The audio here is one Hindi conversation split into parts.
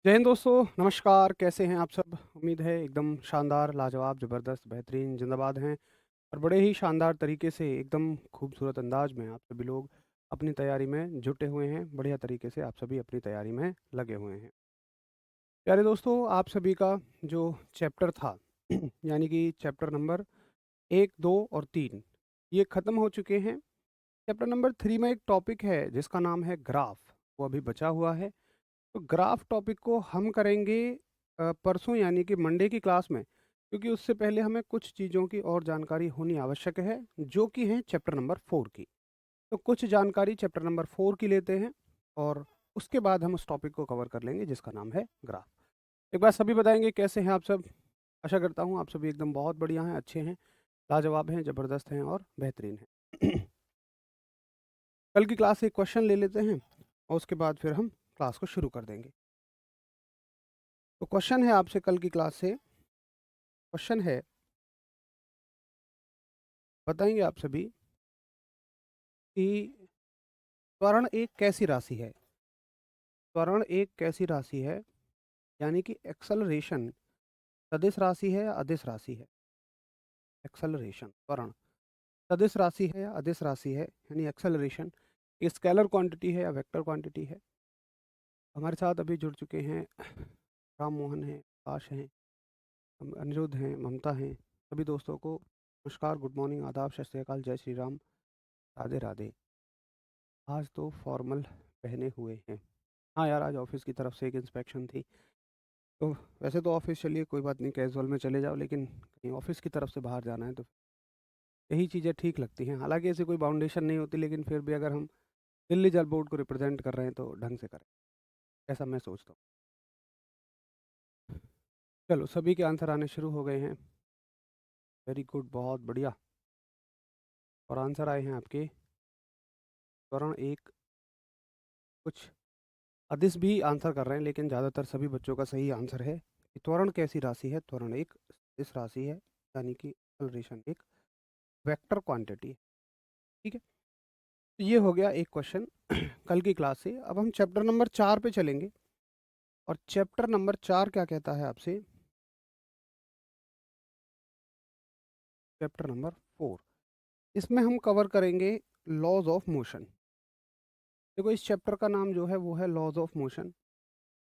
जय हिंद दोस्तों, नमस्कार। कैसे हैं आप सब? उम्मीद है एकदम शानदार, लाजवाब, ज़बरदस्त, बेहतरीन, ज़िंदाबाद हैं और बड़े ही शानदार तरीके से एकदम खूबसूरत अंदाज में आप सभी लोग अपनी तैयारी में जुटे हुए हैं। बढ़िया तरीके से आप सभी अपनी तैयारी में लगे हुए हैं। प्यारे दोस्तों, आप सभी का जो चैप्टर था यानी कि चैप्टर नंबर 1, 2 और 3 ये ख़त्म हो चुके हैं। चैप्टर नंबर 3 में एक टॉपिक है जिसका नाम है ग्राफ, वो अभी बचा हुआ है। तो ग्राफ टॉपिक को हम करेंगे परसों यानी कि मंडे की क्लास में, क्योंकि उससे पहले हमें कुछ चीज़ों की और जानकारी होनी आवश्यक है जो कि हैं चैप्टर नंबर 4 की। तो कुछ जानकारी चैप्टर नंबर 4 की लेते हैं और उसके बाद हम उस टॉपिक को कवर कर लेंगे जिसका नाम है ग्राफ। एक बार सभी बताएंगे कैसे हैं आप सब? आशा करता हूँ आप सभी एकदम बहुत बढ़िया हैं, अच्छे हैं, लाजवाब हैं, ज़बरदस्त हैं और बेहतरीन हैं। कल की क्लास से एक क्वेश्चन ले लेते हैं और उसके बाद फिर हम क्लास को शुरू कर देंगे। तो क्वेश्चन है आपसे कल की क्लास से, क्वेश्चन है, बताएंगे आप सभी कि त्वरण एक कैसी राशि है? त्वरण एक कैसी राशि है, यानी कि एक्सेलरेशन सदिश राशि है या अदिश राशि है? एक्सेलरेशन त्वरण सदिश राशि है या अदिश राशि है, यानी एक्सेलरेशन स्केलर क्वांटिटी है या वेक्टर क्वांटिटी है? हमारे साथ अभी जुड़ चुके हैं राम मोहन हैं, आकाश हैं, अनिरुद्ध हैं, ममता हैं। सभी दोस्तों को नमस्कार, गुड मॉर्निंग, आदाब, सत श्री अकाल, जय श्री राम, राधे राधे। आज तो फॉर्मल पहने हुए हैं। हाँ यार, आज ऑफिस की तरफ से एक इंस्पेक्शन थी। तो वैसे तो ऑफिस चलिए कोई बात नहीं, कैजुअल में चले जाओ, लेकिन कहीं ऑफिस की तरफ से बाहर जाना है तो यही चीज़ें ठीक लगती हैं। हालांकि ऐसी कोई बाउंडेशन नहीं होती, लेकिन फिर भी अगर हम दिल्ली जल बोर्ड को रिप्रेजेंट कर रहे हैं तो ढंग से करें, ऐसा मैं सोचता हूँ। चलो, सभी के आंसर आने शुरू हो गए हैं। वेरी गुड, बहुत बढ़िया। और आंसर आए हैं आपके त्वरण एक, कुछ अदिश भी आंसर कर रहे हैं, लेकिन ज़्यादातर सभी बच्चों का सही आंसर है कि त्वरण कैसी राशि है? त्वरण एक इस राशि है, यानी कि एक्सेलरेशन एक वेक्टर क्वांटिटी है। ठीक है, तो ये हो गया एक क्वेश्चन कल की क्लास से। अब हम चैप्टर नंबर 4 पे चलेंगे और चैप्टर नंबर 4 क्या कहता है आपसे? चैप्टर नंबर 4, इसमें हम कवर करेंगे लॉज ऑफ मोशन। देखो, इस चैप्टर का नाम जो है वो है लॉज ऑफ मोशन।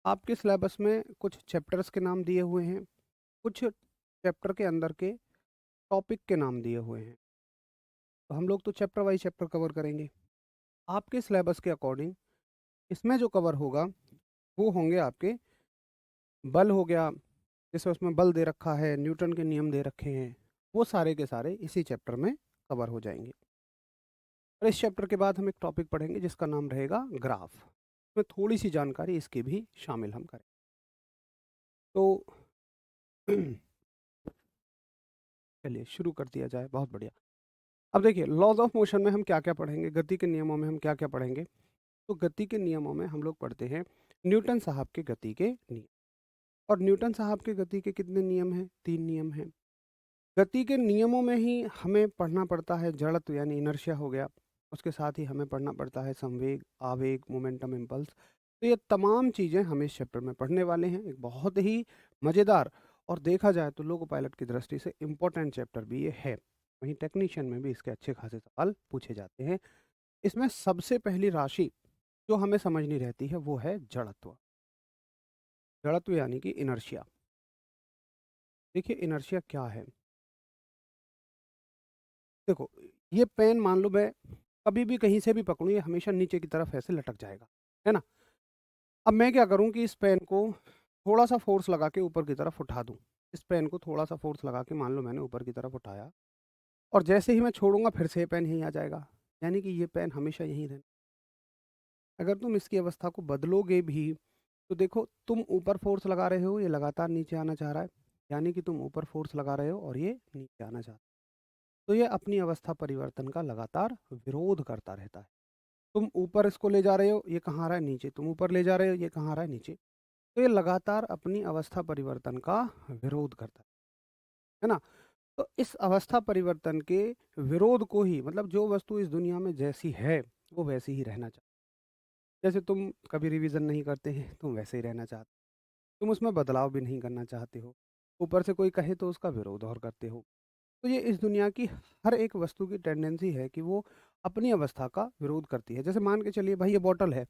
आपके सिलेबस में कुछ चैप्टर्स के नाम दिए हुए हैं, कुछ चैप्टर के अंदर के टॉपिक के नाम दिए हुए हैं। तो हम लोग तो चैप्टर वाइज चैप्टर कवर करेंगे। आपके सिलेबस के अकॉर्डिंग इसमें जो कवर होगा वो होंगे आपके बल हो गया, जैसे उसमें बल दे रखा है, न्यूटन के नियम दे रखे हैं, वो सारे के सारे इसी चैप्टर में कवर हो जाएंगे। और इस चैप्टर के बाद हम एक टॉपिक पढ़ेंगे जिसका नाम रहेगा ग्राफ। इसमें थोड़ी सी जानकारी इसकी भी शामिल हम करें। तो चलिए शुरू कर दिया जाए, बहुत बढ़िया। अब देखिए, लॉज ऑफ मोशन में हम क्या क्या पढ़ेंगे, गति के नियमों में हम क्या क्या पढ़ेंगे। तो गति के नियमों में हम लोग पढ़ते हैं न्यूटन साहब के गति के नियम। और न्यूटन साहब के गति के कितने नियम हैं? 3 नियम हैं। गति के नियमों में ही हमें पढ़ना पड़ता है जड़त्व यानी इनर्शिया हो गया, उसके साथ ही हमें पढ़ना पड़ता है संवेग, आवेग, मोमेंटम, इम्पल्स। तो ये तमाम चीज़ें हम इस चैप्टर में पढ़ने वाले हैं। एक बहुत ही मज़ेदार और देखा जाए तो लोको पायलट की दृष्टि से इम्पोर्टेंट चैप्टर भी ये है। वहीं टेक्नीशियन में भी इसके अच्छे खासे सवाल पूछे जाते हैं। इसमें सबसे पहली राशि जो हमें समझनी रहती है वो है जड़त्व। जड़त्व यानी कि इनर्शिया। देखिए, इनर्शिया क्या है? देखो, ये पेन मान लो मैं कभी भी कहीं से भी पकड़ूँ, ये हमेशा नीचे की तरफ ऐसे लटक जाएगा, है ना? अब मैं क्या करूँ कि इस पेन को थोड़ा-सा फ़ोर्स लगा के ऊपर की तरफ उठा दूँ। इस पेन को थोड़ा-सा फ़ोर्स लगा के मान लो मैंने ऊपर की तरफ उठाया और जैसे ही मैं छोड़ूँगा फिर से ये पेन यहीं आ जाएगा। यानी कि ये पेन हमेशा यहीं रहना। अगर तुम इसकी अवस्था को बदलोगे भी, तो देखो तुम ऊपर फ़ोर्स लगा रहे हो, ये लगातार नीचे आना चाह रहा है। यानी कि तुम ऊपर फ़ोर्स लगा रहे हो और ये नीचे आना चाह रहा है। तो ये अपनी अवस्था परिवर्तन का लगातार विरोध करता रहता है। तुम ऊपर इसको ले जा रहे हो, ये कहाँ आ रहा है? नीचे। तुम ऊपर ले जा रहे हो, ये कहाँ आ रहा है? नीचे। तो ये लगातार अपनी अवस्था परिवर्तन का विरोध करता है ना? तो इस अवस्था परिवर्तन के विरोध को ही, मतलब जो वस्तु इस दुनिया में जैसी है, वो वैसी ही रहना चाहती है। जैसे तुम कभी रिवीजन नहीं करते हैं, तुम वैसे ही रहना चाहते हो। तुम उसमें बदलाव भी नहीं करना चाहते हो। ऊपर से कोई कहे तो उसका विरोध और करते हो। तो ये इस दुनिया की हर एक वस्तु की टेंडेंसी है कि वो अपनी अवस्था का विरोध करती है। जैसे मान के चलिए भाई ये बॉटल है,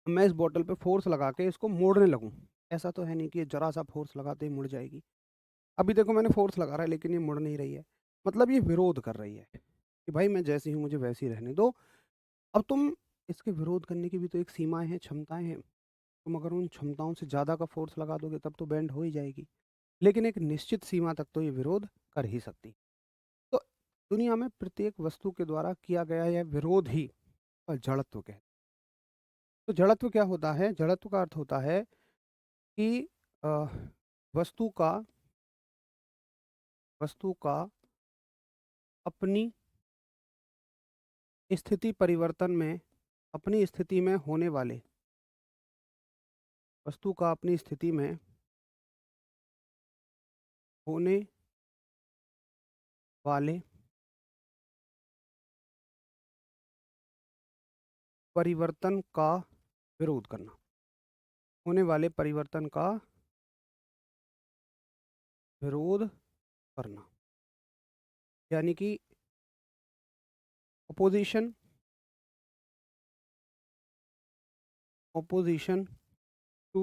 मैं इस बॉटल पे फ़ोर्स लगा के इसको मोड़ने लगूँ, ऐसा तो है नहीं कि ये ज़रा-सा फ़ोर्स लगाते ही मुड़ जाएगी। अभी देखो मैंने फ़ोर्स लगा रहा है लेकिन ये मुड़ नहीं रही है। मतलब ये विरोध कर रही है कि भाई मैं जैसी हूँ मुझे वैसी रहने दो। अब तुम इसके विरोध करने की भी तो एक सीमाएँ हैं, क्षमताएँ हैं। तुम अगर उन क्षमताओं से ज़्यादा का फ़ोर्स लगा दोगे तब तो बैंड हो ही जाएगी। लेकिन एक निश्चित सीमा तक तो ये विरोध कर ही सकती। तो दुनिया में प्रत्येक वस्तु के द्वारा किया गया यह विरोध ही जड़त्व कहते हैं। तो जड़त्व क्या होता है? जड़त्व का अर्थ होता है कि अ, वस्तु का वस्तु का अपनी स्थिति परिवर्तन में अपनी स्थिति में होने वाले वस्तु का अपनी स्थिति में होने वाले परिवर्तन का विरोध करना। होने वाले परिवर्तन का विरोध करना। यानी कि opposition opposition to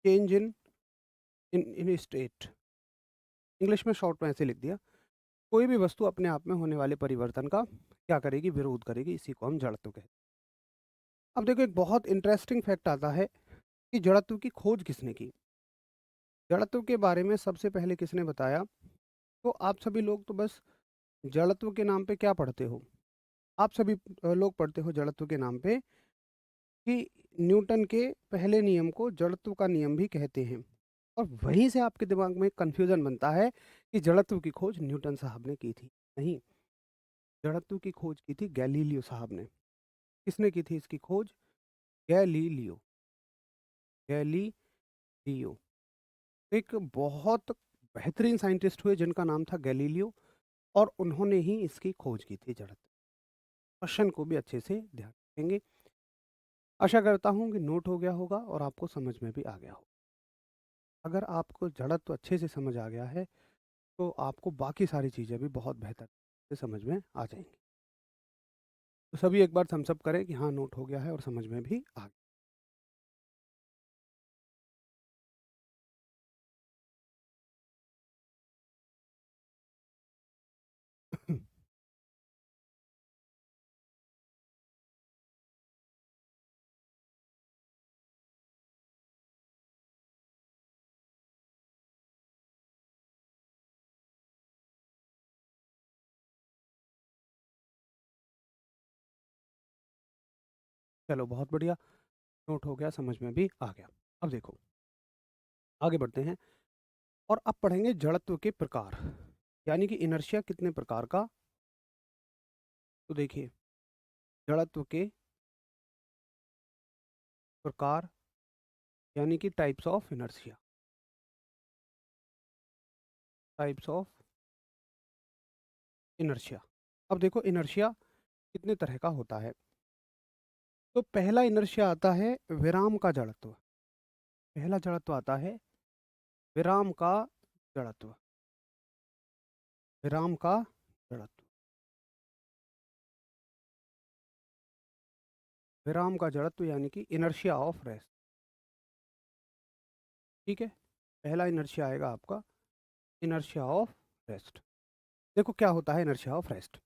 change in state. English में शॉर्ट में ऐसे लिख दिया। कोई भी वस्तु अपने आप में होने वाले परिवर्तन का क्या करेगी? विरोध करेगी। इसी को हम जड़त्व कहते हैं। अब देखो एक बहुत इंटरेस्टिंग फैक्ट आता है कि जड़त्व की खोज किसने की? जड़त्व के बारे में सबसे पहले किसने बताया? तो आप सभी लोग तो बस जड़त्व के नाम पे क्या पढ़ते हो? आप सभी लोग पढ़ते हो जड़त्व के नाम पे कि न्यूटन के पहले नियम को जड़त्व का नियम भी कहते हैं। और वहीं से आपके दिमाग में एक कन्फ्यूज़न बनता है कि जड़त्व की खोज न्यूटन साहब ने की थी। नहीं, जड़त्व की खोज की थी गैलीलियो साहब ने। किसने की थी इसकी खोज? गैलीलियो। गैलीलियो एक बहुत बेहतरीन साइंटिस्ट हुए जिनका नाम था गैलीलियो, और उन्होंने ही इसकी खोज की थी जड़त्व। क्वेश्चन को भी अच्छे से ध्यान रखेंगे। आशा करता हूँ कि नोट हो गया होगा और आपको समझ में भी आ गया हो। अगर आपको जड़त्व अच्छे से समझ आ गया है तो आपको बाकी सारी चीज़ें भी बहुत बेहतर से समझ में आ जाएंगी। तो सभी एक बार थम्स अप करें कि हाँ नोट हो गया है और समझ में भी आ गया। चलो बहुत बढ़िया, नोट हो गया, समझ में भी आ गया। अब देखो आगे बढ़ते हैं और अब पढ़ेंगे जड़त्व के प्रकार, यानी कि इनर्शिया कितने प्रकार का। तो देखिए जड़त्व के प्रकार यानी कि types of inertia. Types of inertia. अब देखो इनर्शिया कितने तरह का होता है। तो पहला इनर्शिया आता है विराम का जड़त्व। पहला जड़त्व आता है विराम का जड़त्व। विराम का जड़त्व। विराम का जड़त्व यानी कि इनर्शिया ऑफ रेस्ट। ठीक है, पहला इनर्शिया आएगा आपका इनर्शिया ऑफ रेस्ट। देखो क्या होता है इनर्शिया ऑफ रेस्ट।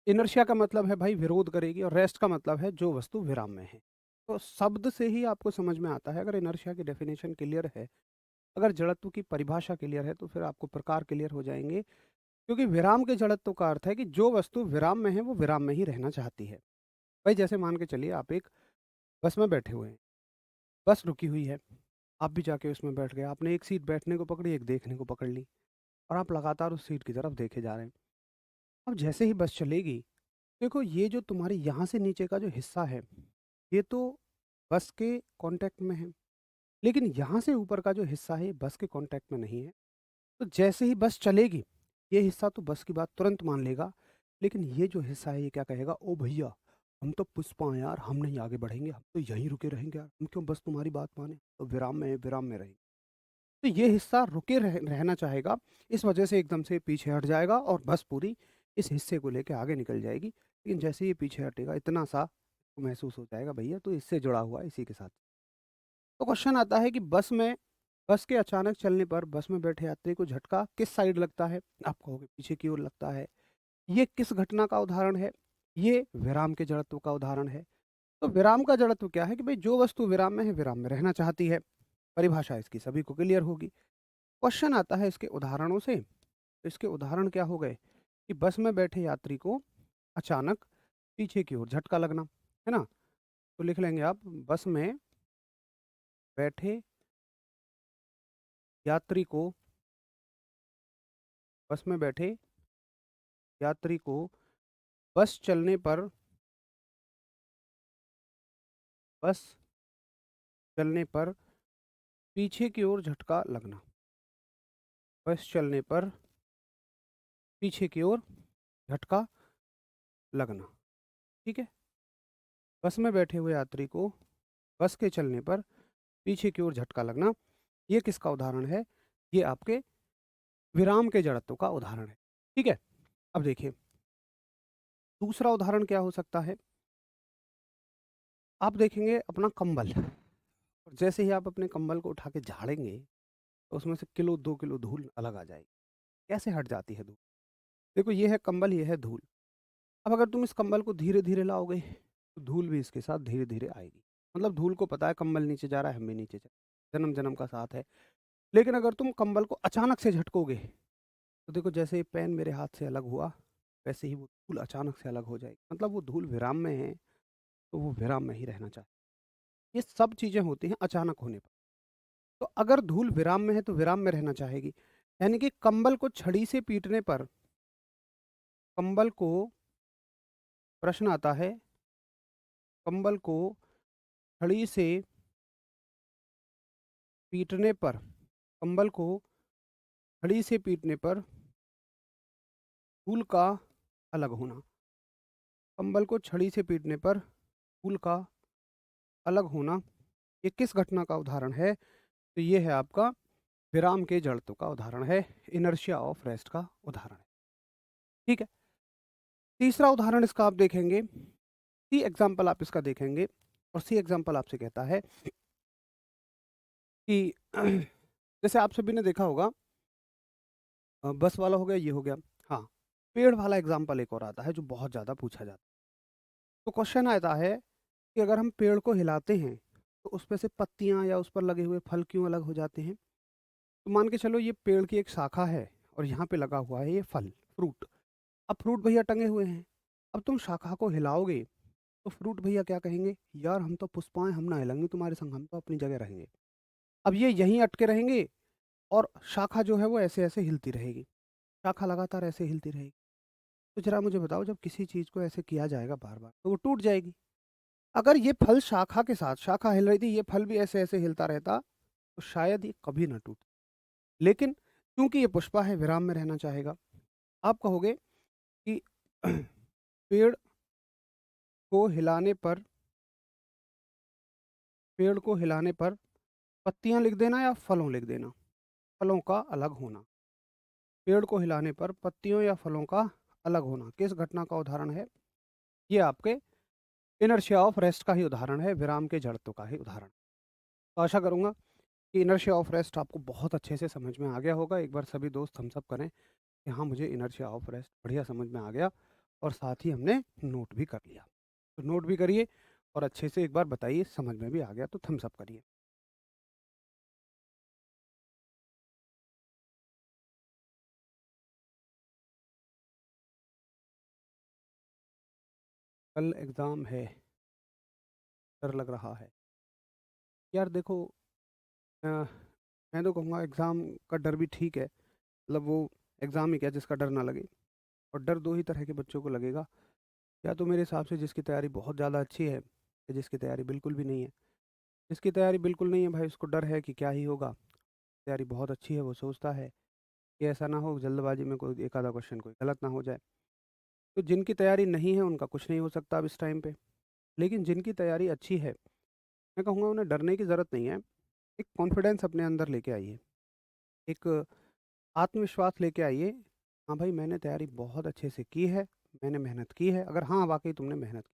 इनर्शिया का मतलब है भाई विरोध करेगी, और रेस्ट का मतलब है जो वस्तु विराम में है। तो शब्द से ही आपको समझ में आता है, अगर इनर्शिया की डेफिनेशन क्लियर है, अगर जड़त्व की परिभाषा क्लियर है, तो फिर आपको प्रकार क्लियर हो जाएंगे। क्योंकि विराम के जड़त्व का अर्थ है कि जो वस्तु विराम में है वो विराम में ही रहना चाहती है। भाई जैसे मान के चलिए आप एक बस में बैठे हुए हैं, बस रुकी हुई है, आप भी जाके उसमें बैठ गए, आपने एक सीट बैठने को पकड़ी, एक देखने को पकड़ ली, और आप लगातार उस सीट की तरफ देखे जा रहे हैं। अब जैसे ही बस चलेगी, देखो ये जो तुम्हारे यहाँ से नीचे का जो हिस्सा है, ये तो बस के कांटेक्ट में है, लेकिन यहाँ से ऊपर का जो हिस्सा है ये बस के कांटेक्ट में नहीं है। तो जैसे ही बस चलेगी, ये हिस्सा तो बस की बात तुरंत मान लेगा, लेकिन ये जो हिस्सा है ये क्या कहेगा? ओ भैया, हम तो पुष्पा हैं यार, हम नहीं आगे बढ़ेंगे, हम तो यहीं रुके रहेंगे यार, हम क्यों बस तुम्हारी बात माने, तो विराम में रहेंगे। तो ये हिस्सा रुके रहना चाहेगा, इस वजह से एकदम से पीछे हट जाएगा और बस पूरी इस हिस्से को लेके आगे निकल जाएगी। लेकिन जैसे ही ये पीछे हटेगा, इतना सा तो महसूस हो जाएगा भैया तो इससे जुड़ा हुआ है इसी के साथ। तो क्वेश्चन आता है कि बस के अचानक चलने पर बस में बैठे यात्री को झटका किस साइड लगता है? आप कहोगे पीछे की ओर लगता है। ये किस घटना का उदाहरण है? ये विराम के जड़त्व का उदाहरण है। तो विराम का जड़त्व क्या है कि भाई जो वस्तु विराम में है, विराम में रहना चाहती है। परिभाषा इसकी सभी को क्लियर होगी। क्वेश्चन आता है इसके उदाहरणों से। तो इसके उदाहरण क्या हो गए कि बस में बैठे यात्री को अचानक पीछे की ओर झटका लगना, है ना? तो लिख लेंगे आप, बैठे यात्री को बस में बैठे यात्री को बस चलने पर बस चलने पर पीछे की ओर झटका लगना। बस चलने पर पीछे की ओर झटका लगना। ठीक है? बस में बैठे हुए यात्री को बस के चलने पर पीछे की ओर झटका लगना, ये किसका उदाहरण है? ये आपके विराम के जड़त्व का उदाहरण है। ठीक है? अब देखिए, दूसरा उदाहरण क्या हो सकता है? आप देखेंगे अपना कंबल, और जैसे ही आप अपने कंबल को उठा के झाड़ेंगे, तो उसमें से किलो 2 किलो धूल अलग आ जाएगी। कैसे हट जाती है धूल? देखो, ये है कंबल, ये है धूल। अब अगर तुम इस कंबल को धीरे-धीरे लाओगे, तो धूल भी इसके साथ धीरे-धीरे आएगी। मतलब धूल को पता है कंबल नीचे जा रहा है, हम भी नीचे जन्म-जन्म का साथ है। लेकिन अगर तुम कंबल को अचानक से झटकोगे, तो देखो जैसे ही पेन मेरे हाथ से अलग हुआ, वैसे ही वो धूल अचानक से अलग हो जाएगी। मतलब वो धूल विराम में है, तो वो विराम में ही रहना चाहिए। ये सब चीज़ें होती हैं अचानक होने पर। तो अगर धूल विराम में है, तो विराम में रहना चाहेगी। यानी कि कंबल को छड़ी से पीटने पर कंबल को प्रश्न आता है, कंबल को छड़ी से पीटने पर कंबल को छड़ी से पीटने पर धूल का अलग होना। कंबल को छड़ी से पीटने पर धूल का अलग होना, ये किस घटना का उदाहरण है? तो ये है आपका विराम के जड़त्व का उदाहरण है, इनर्शिया ऑफ रेस्ट का उदाहरण है। ठीक है? तीसरा उदाहरण इसका आप देखेंगे, सी एग्जाम्पल आप इसका देखेंगे, और सी एग्जाम्पल आपसे कहता है कि जैसे आप सभी ने देखा होगा, बस वाला हो गया, ये हो गया। हाँ, पेड़ वाला एग्जाम्पल एक और आता है जो बहुत ज़्यादा पूछा जाता है। तो क्वेश्चन आता है कि अगर हम पेड़ को हिलाते हैं, तो उसमें से पत्तियाँ या उस पर लगे हुए फल क्यों अलग हो जाते हैं? तो मान के चलो ये पेड़ की एक शाखा है, और यहाँ पे लगा हुआ है ये फल, फ्रूट। अब फ्रूट भैया टंगे हुए हैं। अब तुम शाखा को हिलाओगे, तो फ्रूट भैया क्या कहेंगे? यार हम तो पुष्पाएँ, हम ना हिलेंगे तुम्हारे संग, हम तो अपनी जगह रहेंगे। अब ये यहीं अटके रहेंगे, और शाखा जो है वो ऐसे-ऐसे हिलती रहेगी। शाखा लगातार ऐसे हिलती रहेगी। तो ज़रा मुझे बताओ, जब किसी चीज़ को ऐसे किया जाएगा बार-बार, तो वो टूट जाएगी। अगर ये फल शाखा के साथ, शाखा हिल रही थी, ये फल भी ऐसे-ऐसे हिलता रहता, तो शायद ये कभी ना टूटे। लेकिन क्योंकि ये पुष्पा है, विराम में रहना चाहेगा। आप कहोगे कि पेड़ को हिलाने पर पेड़ को हिलाने पर पत्तियाँ लिख देना या फलों लिख देना? फलों का अलग होना। पेड़ को हिलाने पर पत्तियों या फलों का अलग होना, किस घटना का उदाहरण है? ये आपके इनर्शिया ऑफ रेस्ट का ही उदाहरण है, विराम के जड़त्व का ही उदाहरण। तो आशा करूँगा कि इनर्शिया ऑफ रेस्ट आपको बहुत अच्छे से समझ में आ गया होगा। एक बार सभी दोस्त थम्स अप करें कि हाँ, मुझे इनर्शिया ऑफ रेस्ट बढ़िया समझ में आ गया, और साथ ही हमने नोट भी कर लिया। तो नोट भी करिए, और अच्छे से एक बार बताइए समझ में भी आ गया तो थम्स अप करिए। कल एग्ज़ाम है, डर लग रहा है। यार देखो, अ, मैं तो कहूँगा एग्ज़ाम का डर भी ठीक है। मतलब वो एग्ज़ाम ही क्या, जिसका डर ना लगे। और डर 2 ही तरह के बच्चों को लगेगा, या तो मेरे हिसाब से जिसकी तैयारी बहुत ज़्यादा अच्छी है, या जिसकी तैयारी बिल्कुल भी नहीं है। जिसकी तैयारी बिल्कुल नहीं है भाई, उसको डर है कि क्या ही होगा। तैयारी बहुत अच्छी है, वो सोचता है कि ऐसा ना हो जल्दबाजी में कोई एक आधा क्वेश्चन कोई गलत ना हो जाए। तो जिनकी तैयारी नहीं है उनका कुछ नहीं हो सकता अब इस टाइम पे। लेकिन जिनकी तैयारी अच्छी है, मैं कहूँगा उन्हें डरने की ज़रूरत नहीं है। एक कॉन्फिडेंस अपने अंदर लेके आइए, एक आत्मविश्वास लेके आइए। हाँ भाई, मैंने तैयारी बहुत अच्छे से की है, मैंने मेहनत की है। अगर हाँ, वाक़ई तुमने मेहनत की,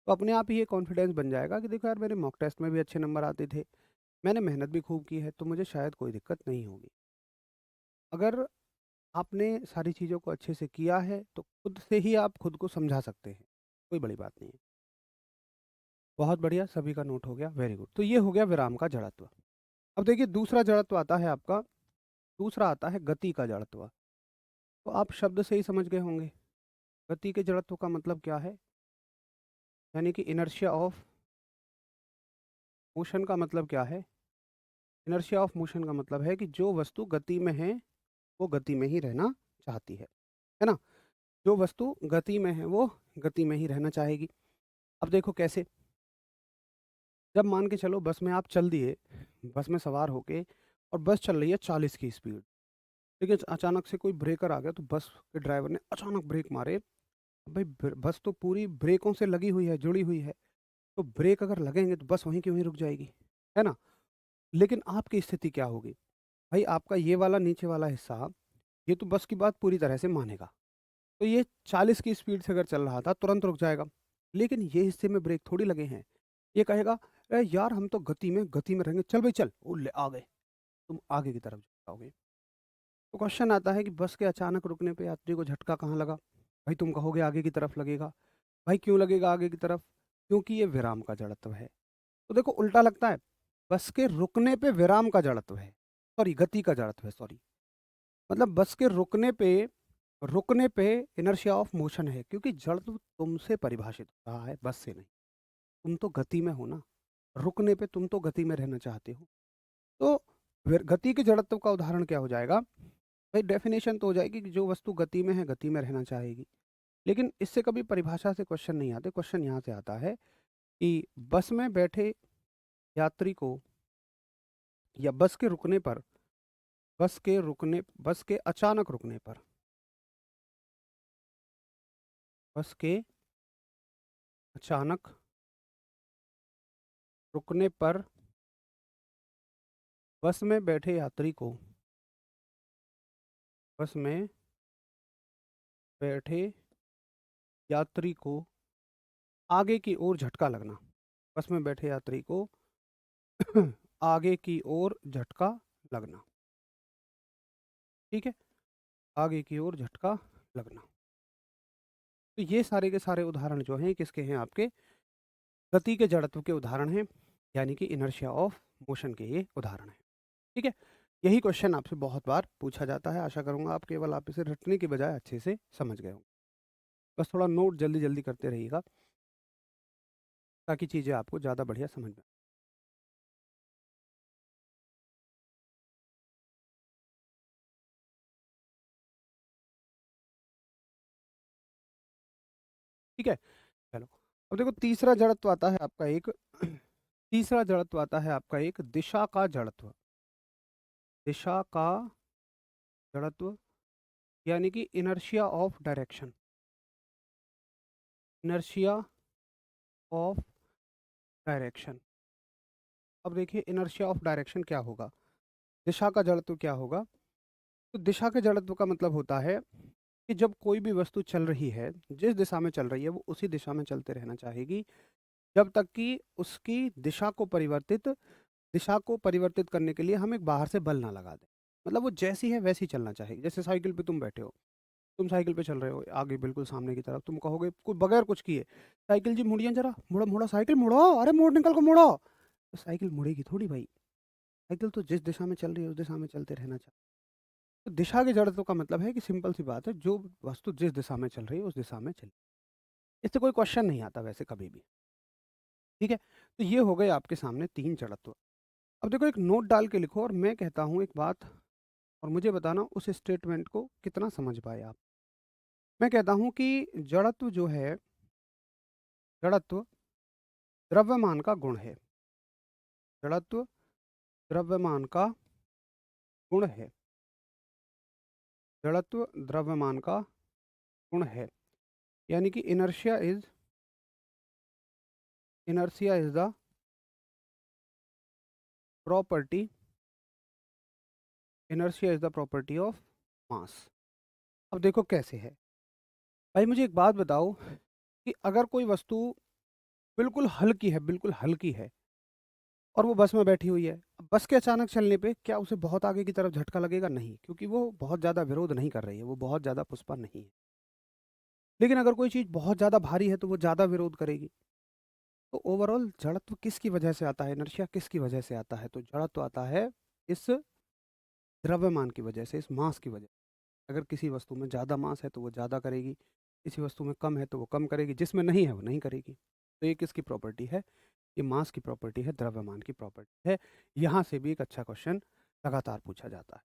तो अपने आप ही ये कॉन्फिडेंस बन जाएगा कि देखो यार, मेरे मॉक टेस्ट में भी अच्छे नंबर आते थे, मैंने मेहनत भी खूब की है, तो मुझे शायद कोई दिक्कत नहीं होगी। अगर आपने सारी चीज़ों को अच्छे से किया है, तो खुद से ही आप खुद को समझा सकते हैं, कोई बड़ी बात नहीं है। बहुत बढ़िया, सभी का नोट हो गया, वेरी गुड। तो ये हो गया विराम का जड़त्व। अब देखिए दूसरा जड़त्व आता है आपका, दूसरा आता है गति का जड़त्व। तो आप शब्द से ही समझ गए होंगे, गति के जड़त्व का मतलब क्या है, यानी कि इनर्शिया ऑफ मोशन का मतलब क्या है। इनर्शिया ऑफ मोशन का मतलब है कि जो वस्तु गति में है, वो गति में ही रहना चाहती है ना? जो वस्तु गति में है, वो गति में ही रहना चाहेगी। अब देखो कैसे, जब मान के चलो बस में आप चल दिए, बस में सवार होके, और बस चल रही है 40 की स्पीड, ठीक है, अचानक से कोई ब्रेकर आ गया, तो बस के ड्राइवर ने अचानक ब्रेक मारे। अब भाई बस तो पूरी ब्रेकों से लगी हुई है, जुड़ी हुई है, तो ब्रेक अगर लगेंगे तो बस वहीं की वहीं रुक जाएगी, है ना? लेकिन आपकी स्थिति क्या होगी? भाई आपका ये वाला नीचे वाला हिस्सा, ये तो बस की बात पूरी तरह से मानेगा, तो ये 40 की स्पीड से अगर चल रहा था तुरंत रुक जाएगा। लेकिन ये हिस्से में ब्रेक थोड़ी लगे हैं, ये कहेगा अरे यार हम तो गति में रहेंगे, चल भाई चल, ओ ले आ गए, तुम आगे की तरफ जाओगे। तो क्वेश्चन आता है कि बस के अचानक रुकने पे यात्री को झटका कहाँ लगा? भाई तुम कहोगे आगे की तरफ लगेगा। भाई क्यों लगेगा आगे की तरफ? क्योंकि ये विराम का जड़त्व है। तो देखो उल्टा लगता है, बस के रुकने पे विराम का जड़त्व है, सॉरी गति का जड़त्व है, सॉरी, मतलब बस के रुकने पे इनर्शिया ऑफ मोशन है, क्योंकि जड़त्व तुमसे परिभाषित हो रहा है, बस से नहीं। तुम तो गति में हो ना, रुकने पे तुम तो गति में रहना चाहते हो। तो गति के जड़त्व का उदाहरण क्या हो जाएगा? भाई डेफिनेशन तो हो जाएगी कि जो वस्तु गति में है, गति में रहना चाहेगी। लेकिन इससे कभी परिभाषा से क्वेश्चन नहीं आते, क्वेश्चन यहाँ से आता है कि बस में बैठे यात्री को, या बस के अचानक रुकने पर, बस के अचानक रुकने पर बस में बैठे यात्री को, बस में बैठे यात्री को आगे की ओर झटका लगना, बस में बैठे यात्री को आगे की ओर झटका लगना, ठीक है, आगे की ओर झटका लगना। तो ये सारे के सारे उदाहरण जो हैं किसके हैं? आपके गति के जड़त्व के उदाहरण हैं, यानी कि इनर्शिया ऑफ मोशन के ये उदाहरण हैं, ठीक है। यही क्वेश्चन आपसे बहुत बार पूछा जाता है, आशा करूंगा आप केवल आप इसे रटने के बजाय अच्छे से समझ गए हों। बस थोड़ा नोट जल्दी जल्दी करते रहिएगा, ताकि चीज़ें आपको ज़्यादा बढ़िया समझ में, ठीक है। चलो, अब देखो तीसरा जड़त्व आता है आपका एक तीसरा जड़त्व आता है आपका एक दिशा का जड़त्व। दिशा का जड़त्व, यानी कि inertia of direction, inertia of direction. अब देखिए इनर्शिया ऑफ डायरेक्शन क्या होगा, दिशा का जड़त्व क्या होगा। तो दिशा के जड़त्व का मतलब होता है कि जब कोई भी वस्तु चल रही है, जिस दिशा में चल रही है वो उसी दिशा में चलते रहना चाहेगी, जब तक कि उसकी दिशा को परिवर्तित करने के लिए हम एक बाहर से बल ना लगा दें। मतलब वो जैसी है वैसी चलना चाहेगी। जैसे साइकिल पे तुम बैठे हो, तुम साइकिल पे चल रहे हो आगे बिल्कुल सामने की तरफ, तुम कहोगे कोई बगैर कुछ किए, साइकिल जी मुड़िए जरा, मुड़ो मुड़ो साइकिल मुड़ो, अरे मोड़ निकल को मुड़ो, तो साइकिल मुड़ेगी थोड़ी भाई। साइकिल तो जिस दिशा में चल रही है उस दिशा में चलते रहना चाहिए। तो दिशा के जड़त्व का मतलब है कि सिंपल सी बात है, जो वस्तु जिस दिशा में चल रही है उस दिशा में चले, इससे कोई क्वेश्चन नहीं आता वैसे कभी भी, ठीक है। तो ये हो गए आपके सामने तीन जड़त्व। अब देखो एक नोट डाल के लिखो, और मैं कहता हूँ एक बात, और मुझे बताना उस स्टेटमेंट को कितना समझ पाए आप। मैं कहता हूँ कि जड़त्व जो है, जड़त्व द्रव्यमान का गुण है, जड़त्व द्रव्यमान का गुण है, जड़त्व द्रव्यमान का गुण है। यानी कि inertia is the property inertia is the property of mass. अब देखो कैसे है भाई, मुझे एक बात बताओ कि अगर कोई वस्तु बिल्कुल हल्की है और वो बस में बैठी हुई है, अब बस के अचानक चलने पे क्या उसे बहुत आगे की तरफ झटका लगेगा? नहीं, क्योंकि वो बहुत ज़्यादा विरोध नहीं कर रही है, वो बहुत ज़्यादा पुष्पा नहीं है। लेकिन अगर कोई चीज़ बहुत ज़्यादा भारी है तो वो ज़्यादा विरोध करेगी। तो ओवरऑल जड़त्व किसकी वजह से आता है, इनर्शिया किसकी वजह से आता है? तो जड़त्व आता है इस द्रव्यमान की वजह से, इस मास की वजह से। अगर किसी वस्तु में ज़्यादा मास है तो वो ज़्यादा करेगी, किसी वस्तु में कम है तो वो कम करेगी, जिसमें नहीं है वो नहीं करेगी। तो ये किसकी प्रॉपर्टी है? ये मास की प्रॉपर्टी है, द्रव्यमान की प्रॉपर्टी है। यहाँ से भी एक अच्छा क्वेश्चन लगातार पूछा जाता है।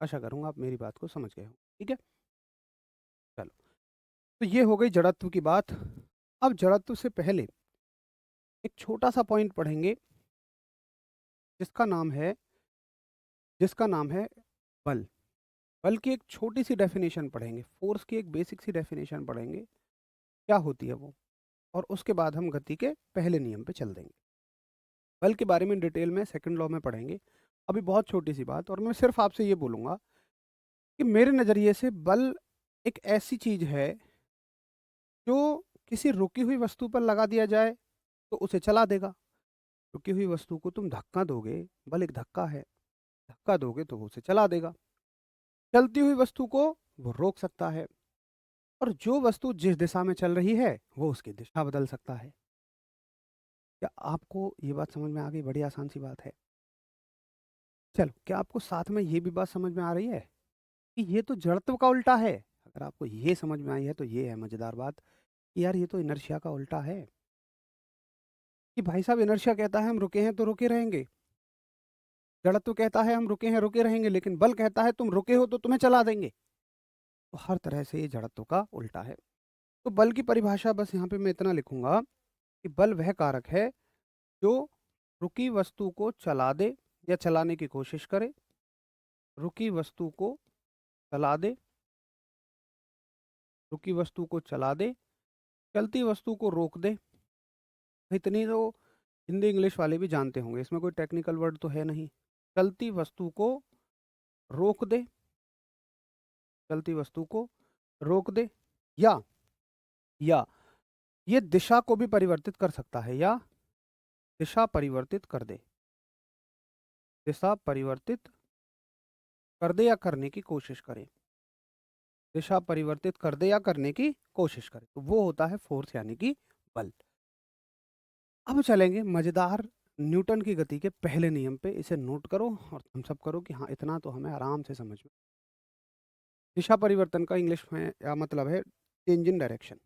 आशा करूँगा आप मेरी बात को समझ गए हो। ठीक है, चलो। तो ये हो गई जड़त्व की बात। अब जड़त्व से पहले एक छोटा सा पॉइंट पढ़ेंगे जिसका नाम है जिसका नाम है बल। बल की एक छोटी सी डेफिनेशन पढ़ेंगे, फोर्स की एक बेसिक सी डेफिनेशन पढ़ेंगे, क्या होती है वो, और उसके बाद हम गति के पहले नियम पे चल देंगे। बल के बारे में डिटेल में सेकंड लॉ में पढ़ेंगे। अभी बहुत छोटी सी बात, और मैं सिर्फ आपसे ये बोलूँगा कि मेरे नज़रिए से बल एक ऐसी चीज़ है जो किसी रुकी हुई वस्तु पर लगा दिया जाए तो उसे चला देगा। रुकी हुई वस्तु को तुम धक्का दोगे, बल एक धक्का है, धक्का दोगे तो वो उसे चला देगा। चलती हुई वस्तु को वो रोक सकता है, और जो वस्तु जिस दिशा में चल रही है वो उसकी दिशा बदल सकता है। क्या आपको ये बात समझ में आ गई? बड़ी आसान सी बात है। चलो, क्या आपको साथ में ये भी बात समझ में आ रही है कि ये तो जड़त्व का उल्टा है? अगर आपको ये समझ में आई है तो ये है मजेदार बात कि यार ये तो इनर्शिया का उल्टा है। कि भाई साहब, इनर्शिया कहता है हम रुके हैं तो रुके रहेंगे, जड़त्व कहता है हम रुके हैं रुके रहेंगे, लेकिन बल कहता है तुम रुके हो तो तुम्हें चला देंगे। तो हर तरह से ये जड़त्व का उल्टा है। तो बल की परिभाषा बस यहाँ पे मैं इतना लिखूंगा कि बल वह कारक है जो रुकी वस्तु को चला दे या चलाने की कोशिश करे, रुकी वस्तु को चला दे, रुकी वस्तु को चला दे, चलती वस्तु को रोक दे। इतनी तो हिंदी इंग्लिश वाले भी जानते होंगे, इसमें कोई टेक्निकल वर्ड तो है नहीं। चलती वस्तु को रोक दे, चलती वस्तु को रोक दे, या या ये दिशा को भी परिवर्तित कर सकता है, या दिशा परिवर्तित कर दे, दिशा परिवर्तित कर दे या करने की कोशिश करे, दिशा परिवर्तित कर दे या करने की कोशिश करे, तो वो होता है फोर्स यानी कि बल। अब चलेंगे मजेदार न्यूटन की गति के पहले नियम पे। इसे नोट करो और थम्स अप करो कि हाँ, इतना तो हमें आराम से समझ में। दिशा परिवर्तन का इंग्लिश में क्या मतलब है? Change in direction.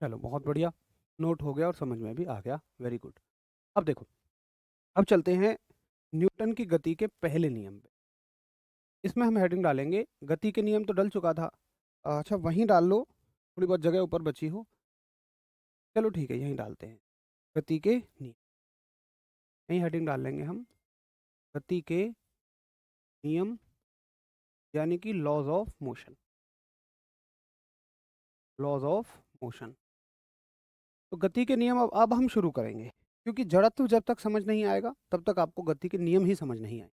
चलो, बहुत बढ़िया, नोट हो गया और समझ में भी आ गया। Very good. अब देखो, अब चलते हैं न्यूटन की गति के पहले नियम पे। इसमें हम हेडिंग डालेंगे, गति के नियम तो डल चुका था, अच्छा वहीं डाल लो, थोड़ी बहुत जगह ऊपर बची हो। चलो ठीक है, यहीं डालते हैं, गति के नियम। यहीं हेडिंग डाल लेंगे हम, गति के नियम, यानी कि laws of motion, laws of motion. तो गति के नियम अब हम शुरू करेंगे, क्योंकि जड़त्व जब तक समझ नहीं आएगा तब तक आपको गति के नियम ही समझ नहीं आए।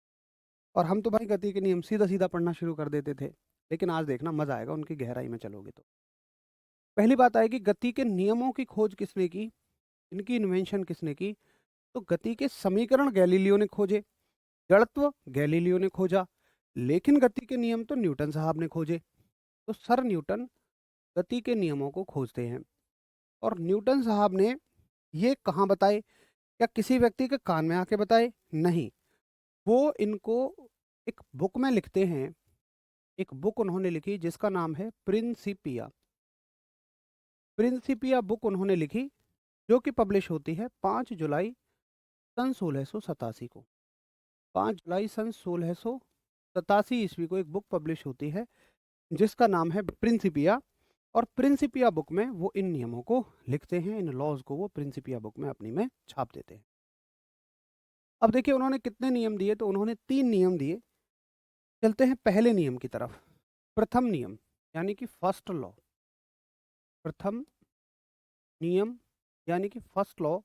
और हम तो भाई गति के नियम सीधा सीधा पढ़ना शुरू कर देते थे, लेकिन आज देखना मजा आएगा उनकी गहराई में चलोगे तो। पहली बात आएगी, गति के नियमों की खोज किसने की, इनकी इन्वेंशन किसने की? तो गति के समीकरण गैलीलियो ने खोजे, जड़त्व गैलीलियो ने खोजा, लेकिन गति के नियम तो न्यूटन साहब ने खोजे। तो सर न्यूटन गति के नियमों को खोजते हैं। और न्यूटन साहब ने ये कहाँ बताए? क्या किसी व्यक्ति के कान में आके बताए? नहीं, वो इनको एक बुक में लिखते हैं। एक बुक उन्होंने लिखी जिसका नाम है प्रिंसिपिया। प्रिंसिपिया बुक उन्होंने लिखी, जो कि पब्लिश होती है 5 जुलाई सन 1687 को। 5 जुलाई सन 1687 ईस्वी को एक बुक पब्लिश होती है जिसका नाम है प्रिंसिपिया। और प्रिंसिपिया बुक में वो इन नियमों को लिखते हैं, इन लॉज को वो प्रिंसिपिया बुक में अपनी में छाप देते हैं। अब देखिए उन्होंने कितने नियम दिए, तो उन्होंने 3 नियम दिए। चलते हैं पहले नियम की तरफ। प्रथम नियम यानी कि फर्स्ट लॉ। प्रथम नियम यानी कि फर्स्ट लॉ।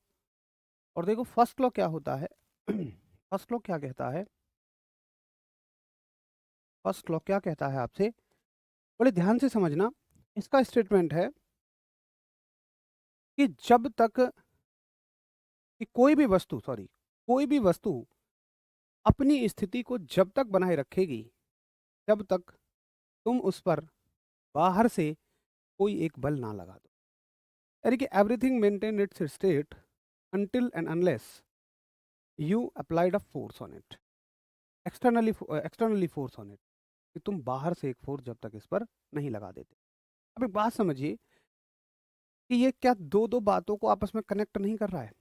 और देखो फर्स्ट लॉ क्या होता है? फर्स्ट लॉ क्या कहता है? फर्स्ट लॉ क्या कहता है आपसे, बड़े ध्यान से समझना। इसका स्टेटमेंट है कि जब तक कि कोई भी वस्तु अपनी स्थिति को जब तक बनाए रखेगी, जब तक तुम उस पर बाहर से कोई एक बल ना लगा दो। यानी कि everything maintain its state until and unless you applied a force on it, externally force on it, कि तुम बाहर से एक फोर्स जब तक इस पर नहीं लगा देते। अब एक बात समझिए कि ये क्या दो दो बातों को आपस में कनेक्ट नहीं कर रहा है?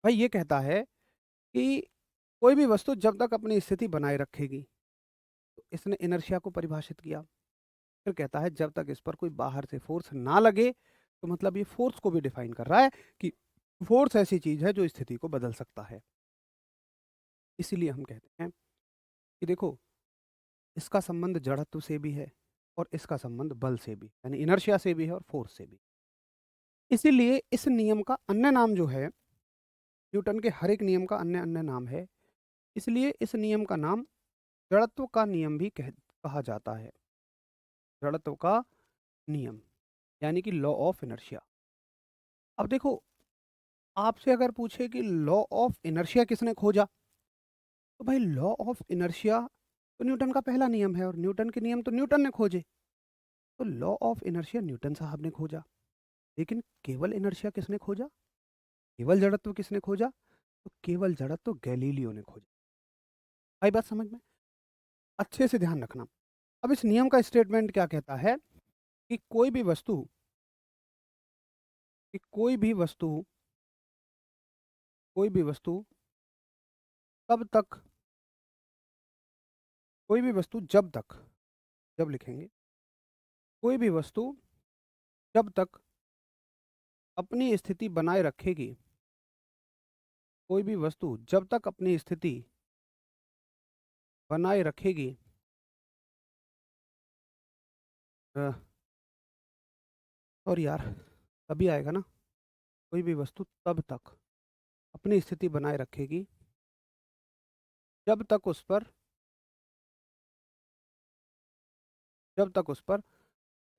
भाई ये कहता है कि कोई भी वस्तु जब तक अपनी स्थिति बनाए रखेगी, तो इसने इनर्शिया को परिभाषित किया। फिर कहता है जब तक इस पर कोई बाहर से फोर्स ना लगे, तो मतलब ये फोर्स को भी डिफाइन कर रहा है कि फोर्स ऐसी चीज है जो स्थिति को बदल सकता है। इसीलिए हम कहते हैं कि देखो, इसका संबंध जड़त्व से भी है और इसका संबंध बल से भी, यानी इनर्शिया से भी है और फोर्स से भी। इसीलिए इस नियम का अन्य नाम जो है, न्यूटन के हर एक नियम का अन्य अन्य नाम है, इसलिए इस नियम का नाम जड़त्व का नियम भी कहा जाता है। जड़त्व का नियम यानी कि लॉ ऑफ इनर्शिया। अब देखो, आपसे अगर पूछे कि लॉ ऑफ इनर्शिया किसने खोजा, तो भाई लॉ ऑफ इनर्शिया तो न्यूटन का पहला नियम है और न्यूटन के नियम तो न्यूटन ने खोजे। तो लॉ ऑफ इनर्शिया न्यूटन साहब ने खोजा। लेकिन केवल इनर्शिया किसने खोजा? केवल जड़त्व किसने खोजा? तो केवल जड़त्व गैलीलियो ने खोजा। भाई बात समझ में? अच्छे से ध्यान रखना। अब इस नियम का स्टेटमेंट क्या कहता है कि कि कोई भी वस्तु तब तक कोई भी वस्तु जब तक, जब लिखेंगे, कोई भी वस्तु जब तक अपनी स्थिति बनाए रखेगी, कोई भी वस्तु जब तक अपनी स्थिति बनाए रखेगी, और यार तभी आएगा ना, कोई भी वस्तु तब तक अपनी स्थिति बनाए रखेगी जब तक उस पर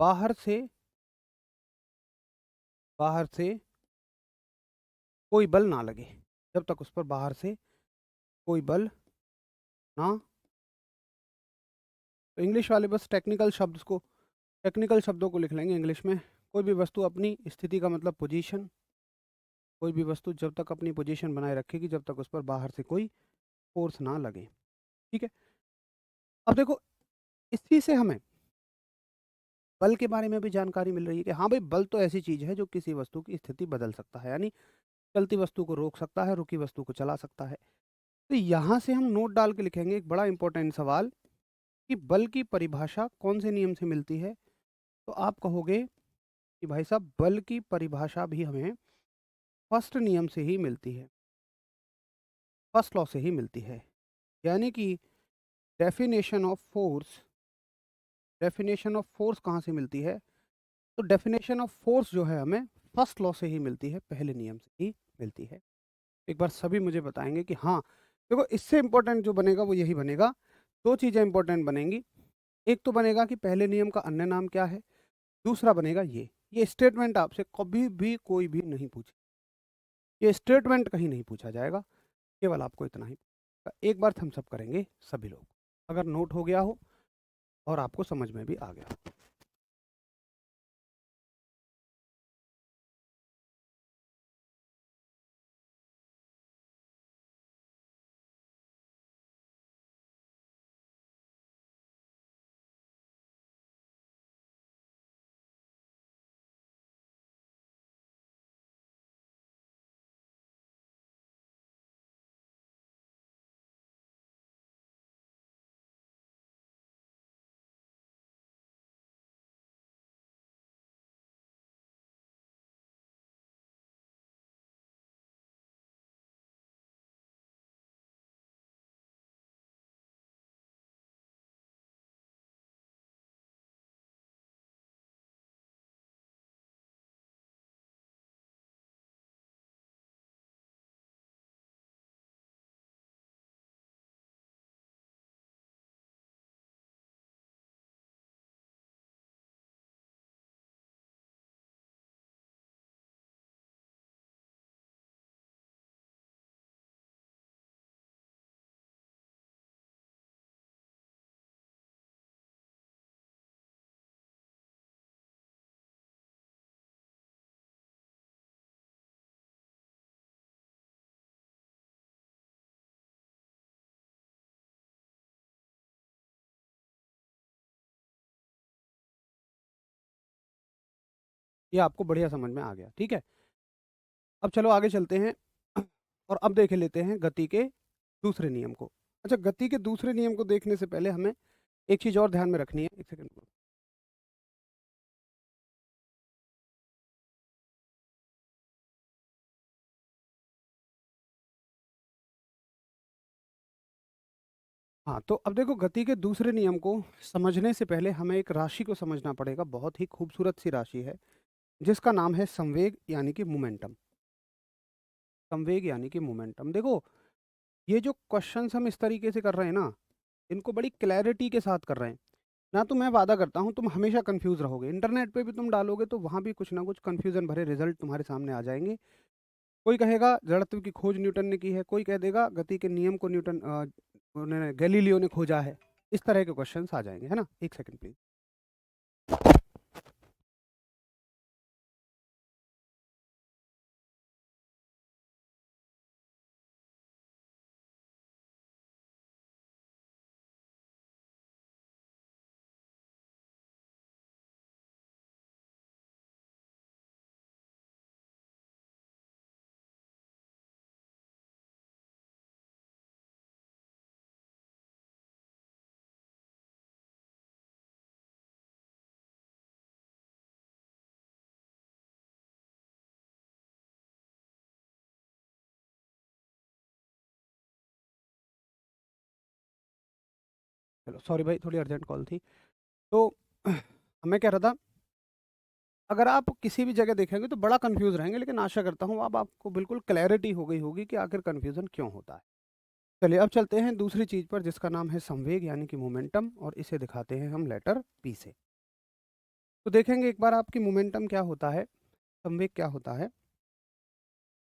बाहर से कोई बल ना लगे। जब तक उस पर बाहर से कोई बल ना, तो इंग्लिश वाले बस टेक्निकल शब्दों को लिख लेंगे इंग्लिश में। कोई भी वस्तु अपनी स्थिति का मतलब पोजीशन, कोई भी वस्तु जब तक अपनी पोजीशन बनाए रखेगी जब तक उस पर बाहर से कोई फोर्स ना लगे। ठीक है। अब देखो, इसी से हमें बल के बारे में भी जानकारी मिल रही है कि हाँ भाई, बल तो ऐसी चीज है जो किसी वस्तु की स्थिति बदल सकता है, यानी चलती वस्तु को रोक सकता है, रुकी वस्तु को चला सकता है। तो यहाँ से हम नोट डाल के लिखेंगे एक बड़ा इंपॉर्टेंट सवाल कि बल की परिभाषा कौन से नियम से मिलती है। तो आप कहोगे कि भाई साहब, बल की परिभाषा भी हमें फर्स्ट नियम से ही मिलती है, फर्स्ट लॉ से ही मिलती है। यानी कि डेफिनेशन ऑफ फोर्स कहाँ से मिलती है? तो डेफिनेशन ऑफ फोर्स जो है हमें फर्स्ट लॉ से ही मिलती है, पहले नियम से ही मिलती है। एक बार सभी मुझे बताएंगे कि हाँ। देखो, इससे इंपॉर्टेंट जो बनेगा वो यही बनेगा। दो चीजें इंपॉर्टेंट बनेंगी। एक तो बनेगा कि पहले नियम का अन्य नाम क्या है, दूसरा बनेगा ये स्टेटमेंट आपसे कभी भी कोई भी नहीं पूछे, ये स्टेटमेंट कहीं नहीं पूछा जाएगा, केवल आपको इतना ही। एक बार थम्स अप करेंगे सभी लोग। अगर नोट हो गया हो और आपको समझ में भी आ गया हो। ये आपको बढ़िया समझ में आ गया, ठीक है। अब चलो आगे चलते हैं और अब देख लेते हैं गति के दूसरे नियम को। अच्छा, गति के दूसरे नियम को देखने से पहले हमें एक चीज़ और ध्यान में रखनी है। एक सेकंड। हाँ, तो अब देखो, गति के दूसरे नियम को समझने से पहले हमें एक राशि को समझना पड़ेगा, बहुत ही खूबसूरत सी राशि है, जिसका नाम है संवेग यानी कि मोमेंटम। संवेग यानी कि मोमेंटम। देखो, ये जो क्वेश्चंस हम इस तरीके से कर रहे हैं ना, इनको बड़ी क्लैरिटी के साथ कर रहे हैं। ना तो मैं वादा करता हूँ तुम हमेशा कंफ्यूज रहोगे, इंटरनेट पे भी तुम डालोगे तो वहाँ भी कुछ ना कुछ कंफ्यूजन भरे रिजल्ट तुम्हारे सामने आ जाएंगे। कोई कहेगा जड़त्व की खोज न्यूटन ने की है, कोई कह देगा गति के नियम को उन्होंने गैलीलियो ने खोजा है। इस तरह के क्वेश्चंस आ जाएंगे, है ना। एक सेकंड प्लीज। चलो सॉरी भाई, थोड़ी अर्जेंट कॉल थी। तो मैं कह रहा था, अगर आप किसी भी जगह देखेंगे तो बड़ा कंफ्यूज रहेंगे, लेकिन आशा करता हूँ अब आपको बिल्कुल क्लैरिटी हो गई होगी कि आखिर कंफ्यूजन क्यों होता है। चलिए अब चलते हैं दूसरी चीज पर, जिसका नाम है संवेग यानी कि मोमेंटम, और इसे दिखाते हैं हम लेटर पी से। तो देखेंगे एक बार आपकी मोमेंटम क्या होता है, संवेग क्या होता है।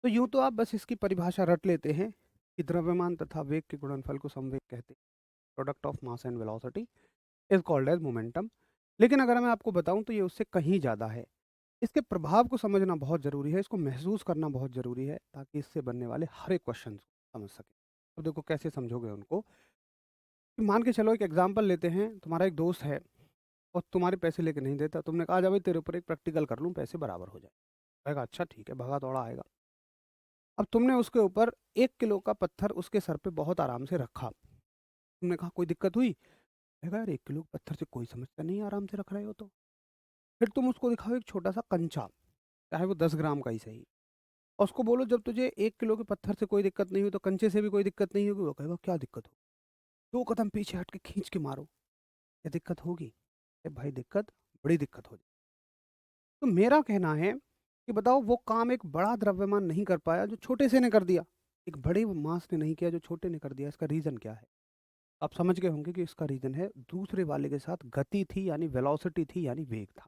तो यूं तो आप बस इसकी परिभाषा रट लेते हैं कि द्रव्यमान तथा वेग के गुणनफल को संवेग कहते हैं। Product of mass and velocity is called as momentum. लेकिन अगर मैं आपको बताऊं तो ये उससे कहीं ज़्यादा है। इसके प्रभाव को समझना बहुत ज़रूरी है, इसको महसूस करना बहुत ज़रूरी है, ताकि इससे बनने वाले हर एक क्वेश्चन को समझ सके। तो देखो कैसे समझोगे उनको, कि मान के चलो एक एग्जाम्पल लेते हैं। तुम्हारा एक दोस्त है और तुम्हारे पैसे लेके नहीं देता। तुमने कहा जा भाई तेरे ऊपर एक प्रैक्टिकल कर लूँ, पैसे बराबर हो जाए। कहेगा अच्छा ठीक है, भगा दौड़ा आएगा। अब तुमने उसके ऊपर 1 किलो का पत्थर उसके सर पे बहुत आराम से रखा। तुमने कहा कोई दिक्कत हुई? कहेगा यार 1 किलो के पत्थर से कोई समस्या नहीं, आराम से रख रहे हो तो। फिर तुम उसको दिखाओ एक छोटा सा कंचा, चाहे वो 10 ग्राम का ही सही, और उसको बोलो जब तुझे 1 किलो के पत्थर से कोई दिक्कत नहीं हुई तो कंचे से भी कोई दिक्कत नहीं होगी। वो कहेगा क्या दिक्कत हो? 2 कदम पीछे हट के खींच के मारो, क्या दिक्कत होगी? भाई दिक्कत, बड़ी दिक्कत हो जाए। तो मेरा कहना है कि बताओ वो काम एक बड़ा द्रव्यमान नहीं कर पाया जो छोटे से ने कर दिया, एक बड़े मास ने नहीं किया जो छोटे ने कर दिया। इसका रीजन क्या है? आप समझ गए होंगे कि इसका रीजन है दूसरे वाले के साथ गति थी, यानी वेलोसिटी थी, यानी वेग था।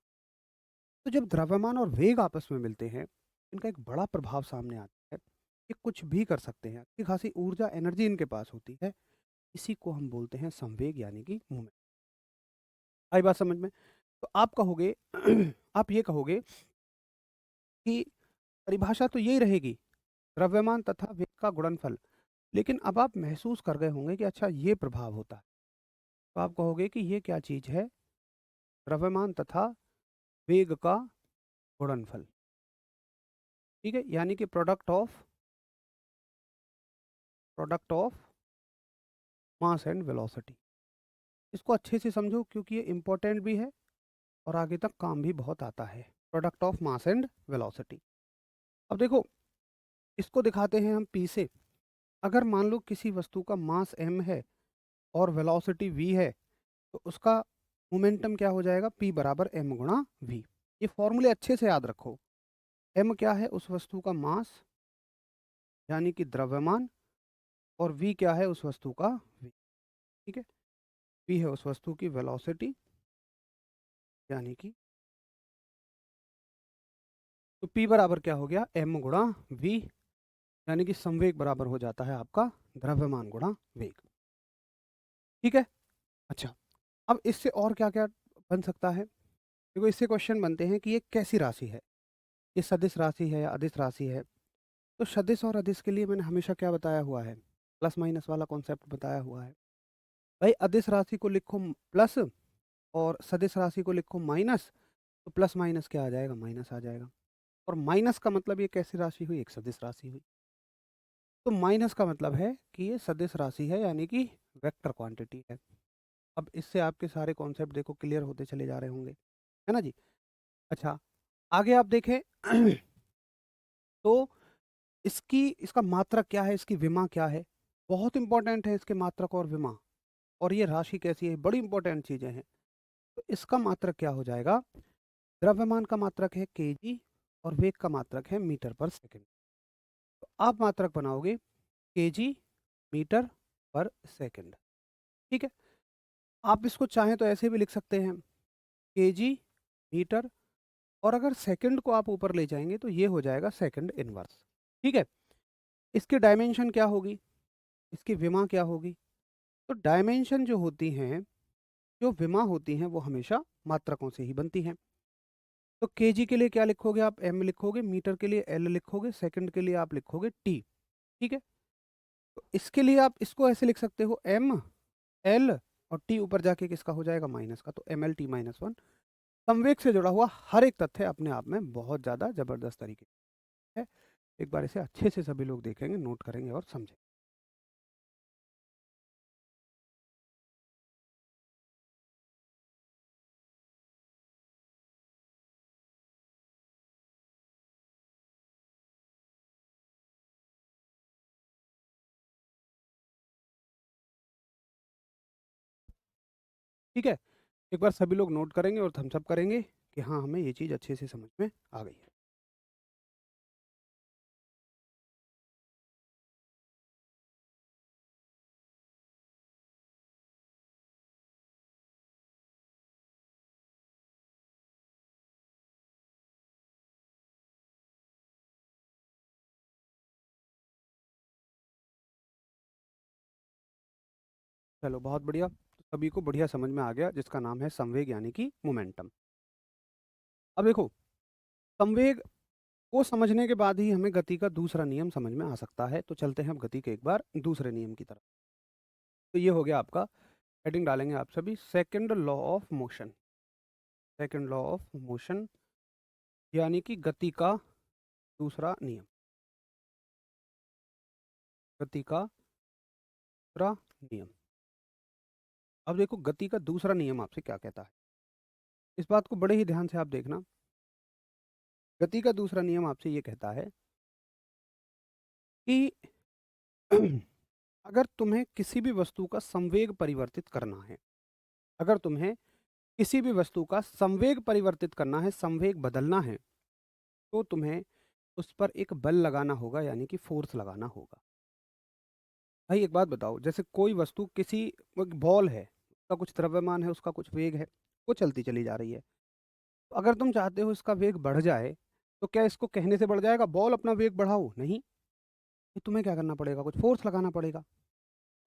तो जब द्रव्यमान और वेग आपस में मिलते हैं, इनका एक बड़ा प्रभाव सामने आता है। ये कुछ भी कर सकते हैं, अच्छी खासी ऊर्जा एनर्जी इनके पास होती है। इसी को हम बोलते हैं संवेग यानी कि मूवमेंट। आई बात समझ में? तो आप कहोगे आप ये कहोगे कि परिभाषा तो यही रहेगी, द्रव्यमान तथा वेग का गुणनफल। लेकिन अब आप महसूस कर गए होंगे कि अच्छा ये प्रभाव होता है। तो आप कहोगे कि ये क्या चीज़ है? द्रव्यमान तथा वेग का गुणनफल। ठीक है, यानी कि product of mass and velocity. इसको अच्छे से समझो क्योंकि ये इंपॉर्टेंट भी है और आगे तक काम भी बहुत आता है। Product of mass and velocity. अब देखो, इसको दिखाते हैं हम पी से। अगर मान लो किसी वस्तु का मास m है और वेलोसिटी v है, तो उसका मोमेंटम क्या हो जाएगा? p बराबर m गुणा v। ये फॉर्मूले अच्छे से याद रखो। m क्या है? उस वस्तु का मास यानी कि द्रव्यमान, और v क्या है? उस वस्तु का v। ठीक है, v है उस वस्तु की वेलोसिटी यानी कि, तो p बराबर क्या हो गया? m गुणा v, यानी कि संवेग बराबर हो जाता है आपका द्रव्यमान गुणा वेग। ठीक है, अच्छा, अब इससे और क्या क्या बन सकता है? देखो, इससे क्वेश्चन बनते हैं कि ये कैसी राशि है, ये सदिश राशि है या अदिश राशि है। तो सदिश और अदिश के लिए मैंने हमेशा क्या बताया हुआ है? प्लस माइनस वाला कॉन्सेप्ट बताया हुआ है। भाई, अदिश राशि को लिखो प्लस और सदिश राशि को लिखो माइनस, तो प्लस माइनस क्या आ जाएगा? माइनस आ जाएगा। और माइनस का मतलब ये कैसी राशि हुई? एक सदिश राशि हुई। तो माइनस का मतलब है कि ये सदिश राशि है यानी कि वेक्टर क्वांटिटी है। अब इससे आपके सारे कॉन्सेप्ट देखो क्लियर होते चले जा रहे होंगे, है ना जी? अच्छा, आगे आप देखें तो इसका मात्रक क्या है? इसकी विमा क्या है? बहुत इंपॉर्टेंट है इसके मात्रक और विमा। और ये राशि कैसी है? बड़ी इंपॉर्टेंट चीजें हैं। तो इसका मात्रक क्या हो जाएगा? द्रव्यमान का मात्रक है केजी और वेग का मात्रक है मीटर पर सेकंड। तो आप मात्रक बनाओगे केजी मीटर पर सेकंड। ठीक है, आप इसको चाहें तो ऐसे भी लिख सकते हैं, केजी मीटर, और अगर सेकंड को आप ऊपर ले जाएंगे तो ये हो जाएगा सेकंड इनवर्स। ठीक है, इसकी डायमेंशन क्या होगी? इसकी विमा क्या होगी? तो डायमेंशन जो होती हैं, जो विमा होती हैं, वो हमेशा मात्रकों से ही बनती हैं। तो केजी के लिए क्या लिखोगे? आप m लिखोगे, मीटर के लिए l लिखोगे, सेकंड के लिए आप लिखोगे t। ठीक है, तो इसके लिए आप इसको ऐसे लिख सकते हो m l, और t ऊपर जाके किसका हो जाएगा? माइनस का, तो mlt-1। संवेग से जुड़ा हुआ हर एक तथ्य अपने आप में बहुत ज़्यादा जबरदस्त तरीके से है। एक बार इसे अच्छे से सभी लोग देखेंगे, नोट करेंगे और समझेंगे। ठीक है, एक बार सभी लोग नोट करेंगे और थम्स अप करेंगे कि हाँ, हमें ये चीज़ अच्छे से समझ में आ गई है। चलो, बहुत बढ़िया, तो सभी को बढ़िया समझ में आ गया, जिसका नाम है संवेग यानी कि मोमेंटम। अब देखो, संवेग को समझने के बाद ही हमें गति का दूसरा नियम समझ में आ सकता है। तो चलते हैं अब गति के एक बार दूसरे नियम की तरफ। तो ये हो गया आपका, हेडिंग डालेंगे आप सभी, second law of motion. Second law of motion यानी कि गति का दूसरा नियम। गति का दूसरा नियम। अब देखो, गति का दूसरा नियम आपसे क्या कहता है, इस बात को बड़े ही ध्यान से आप देखना। गति का दूसरा नियम आपसे ये कहता है कि अगर तुम्हें किसी भी वस्तु का संवेग परिवर्तित करना है, अगर तुम्हें किसी भी वस्तु का संवेग परिवर्तित करना है, संवेग बदलना है, तो तुम्हें उस पर एक बल लगाना होगा यानी कि फोर्स लगाना होगा। भाई, एक बात बताओ, जैसे कोई वस्तु, किसी एक बॉल है, उसका कुछ द्रव्यमान है, उसका कुछ वेग है, वो चलती चली जा रही है। तो अगर तुम चाहते हो इसका वेग बढ़ जाए, तो क्या इसको कहने से बढ़ जाएगा? बॉल अपना वेग बढ़ाओ? नहीं, ये तुम्हें क्या करना पड़ेगा? कुछ फोर्स लगाना पड़ेगा।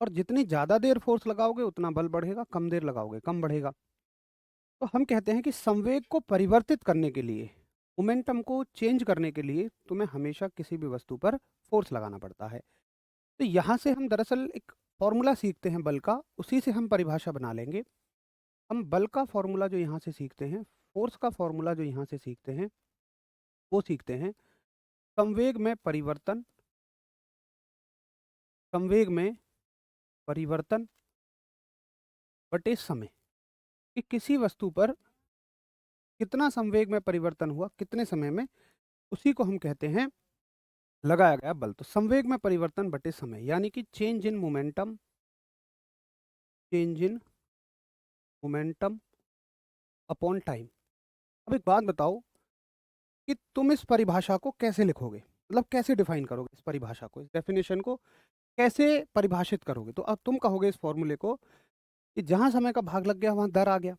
और जितनी ज़्यादा देर फोर्स लगाओगे उतना बल बढ़ेगा, कम देर लगाओगे कम बढ़ेगा। तो हम कहते हैं कि संवेग को परिवर्तित करने के लिए, मोमेंटम को चेंज करने के लिए तुम्हें हमेशा किसी भी वस्तु पर फोर्स लगाना पड़ता है। तो यहाँ से हम दरअसल एक फॉर्मूला सीखते हैं बल का, उसी से हम परिभाषा बना लेंगे। हम बल का फॉर्मूला जो यहाँ से सीखते हैं, फोर्स का फॉर्मूला जो यहाँ से सीखते हैं, वो सीखते हैं संवेग में परिवर्तन, संवेग में परिवर्तन बटे समय, कि किसी वस्तु पर कितना संवेग में परिवर्तन हुआ कितने समय में, उसी को हम कहते हैं लगाया गया बल। तो संवेग में परिवर्तन बटे समय यानी कि change in momentum, change in momentum upon time. अब एक बात बताओ कि तुम इस परिभाषा को कैसे लिखोगे, मतलब कैसे डिफाइन करोगे इस परिभाषा को, इस डेफिनेशन को कैसे परिभाषित करोगे। तो अब तुम कहोगे इस फॉर्मूले को कि जहां समय का भाग लग गया वहां दर आ गया।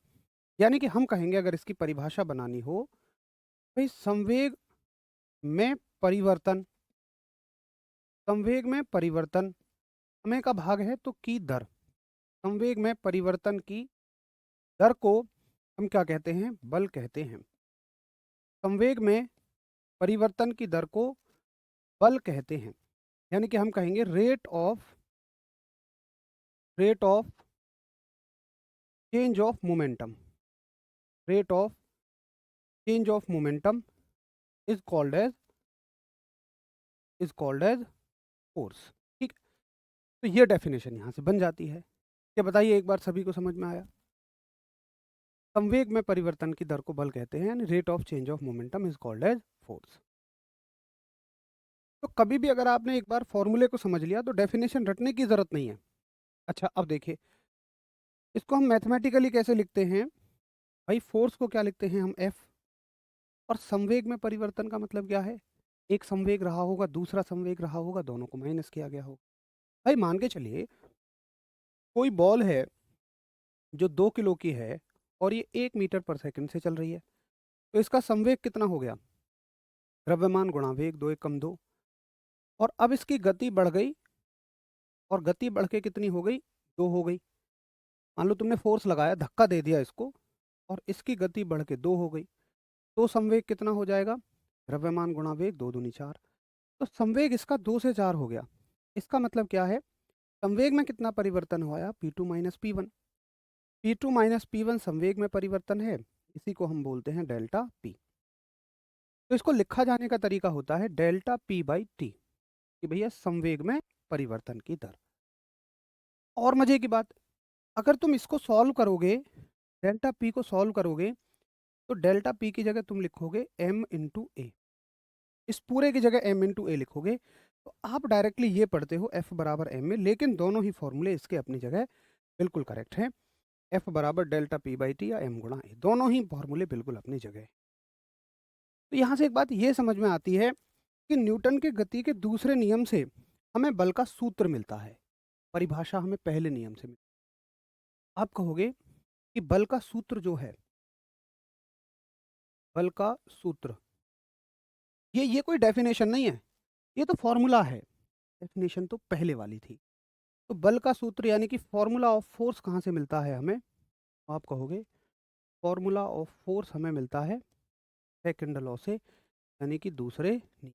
यानी कि हम कहेंगे अगर इसकी परिभाषा बनानी हो, भाई संवेग में परिवर्तन, संवेग में परिवर्तन समय का भाग है तो की दर, संवेग में परिवर्तन की दर को हम क्या कहते हैं, बल कहते हैं। संवेग में परिवर्तन की दर को बल कहते हैं। यानी कि हम कहेंगे rate of change of momentum, rate of change of momentum is called as force. ठीक। तो ये डेफिनेशन यहाँ से बन जाती है। क्या बताइए एक बार सभी को समझ में आया। संवेग में परिवर्तन की दर को बल कहते हैं, यानी rate of change of momentum is called as force. तो कभी भी अगर आपने एक बार फॉर्मूले को समझ लिया तो डेफिनेशन रटने की जरूरत नहीं है। अच्छा अब देखिए इसको हम मैथमेटिकली कैसे लिखते हैं। भाई फोर्स को क्या लिखते हैं हम, एफ। और संवेग में परिवर्तन का मतलब क्या है, एक संवेग रहा होगा दूसरा संवेग रहा होगा, दोनों को माइनस किया गया होगा। भाई मान के चलिए कोई बॉल है जो 2 किलो की है और ये 1 मीटर पर सेकंड से चल रही है, तो इसका संवेग कितना हो गया, द्रव्यमान गुणा वेग, 2 × 2। और अब इसकी गति बढ़ गई, और गति बढ़ के कितनी हो गई, 2 हो गई। मान लो तुमने फोर्स लगाया, धक्का दे दिया इसको, और इसकी गति बढ़ के 2 हो गई। तो संवेग कितना हो जाएगा, द्रव्यमान गुणा वेग, 2 दूनी 4। तो संवेग इसका 2 से 4 हो गया। इसका मतलब क्या है, संवेग में कितना परिवर्तन हुआ, P2 minus P1। P2 minus P1 संवेग में परिवर्तन है, इसी को हम बोलते हैं डेल्टा P। तो इसको लिखा जाने का तरीका होता है डेल्टा P/T, कि भैया संवेग में परिवर्तन की दर। और मजे की बात, अगर तुम इसको सॉल्व करोगे, डेल्टा P को सॉल्व करोगे, तो डेल्टा P की जगह तुम लिखोगे m/a, इस पूरे की जगह m/a लिखोगे। तो आप डायरेक्टली ये पढ़ते हो F बराबर m में, लेकिन दोनों ही फॉर्मूले इसके अपनी जगह बिल्कुल करेक्ट हैं। F बराबर डेल्टा P/T या m गुणा a, दोनों ही फॉर्मूले बिल्कुल अपनी जगह है। तो यहाँ से एक बात ये समझ में आती है कि न्यूटन के गति के दूसरे नियम से हमें बल का सूत्र मिलता है, परिभाषा हमें पहले नियम से मिलती है। आप कहोगे कि बल का सूत्र जो है, बल का सूत्र, ये कोई डेफिनेशन नहीं है, ये तो फॉर्मूला है। डेफिनेशन तो पहले वाली थी। तो बल का सूत्र यानी कि फॉर्मूला ऑफ फोर्स कहाँ से मिलता है हमें, आप कहोगे फॉर्मूला ऑफ फोर्स हमें मिलता है सेकंड लॉ से, यानी कि दूसरे नियम।